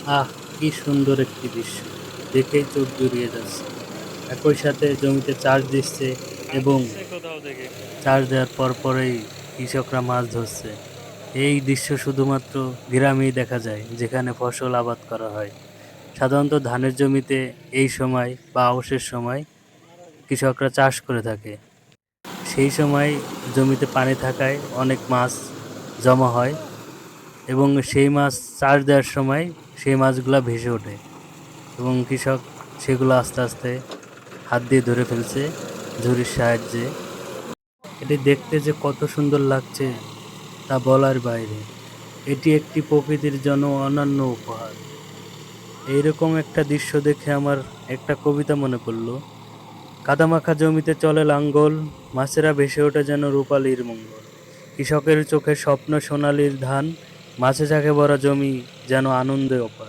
আহ! কি সুন্দর একটি দৃশ্য। দেখেই চোখ জুড়িয়ে যাচ্ছে। একই সাথে জমিতে চাষ দিচ্ছে এবং আসছে কোথাও থেকে। চাষ দেওয়ার পরপরেই কৃষকরা মাছ ধরছে। এই দৃশ্য শুধুমাত্র গ্রামেই দেখা যায়, যেখানে ফসল আবাদ করা হয়। সাধারণত ধানের জমিতে এই সময় বা আউশের সময় কৃষকরা চাষ করে থাকে। সেই সময় জমিতে পানি থাকায় অনেক মাছ জমা হয় এবং সেই মাছ চাষ দেওয়ার সময় সেই মাছগুলা ভেসে ওঠে এবং কৃষক সেগুলো আস্তে আস্তে হাত দিয়ে ধরে ফেলছে ঝুড়ির সাহায্যে। এটি দেখতে যে কত সুন্দর লাগছে তা বলার বাইরে। এটি একটি প্রকৃতির জন্য অনন্য উপহার। এইরকম একটা দৃশ্য দেখে আমার একটা কবিতা মনে পড়ল। কাদামাখা জমিতে চলে লাঙ্গল, মাছেরা ভেসে ওঠে যেন রূপালীর মঙ্গল। কৃষকের চোখে স্বপ্ন সোনালীর ধান, মাছে ঝাঁকে ভরা জমি যেন আনন্দে অপার।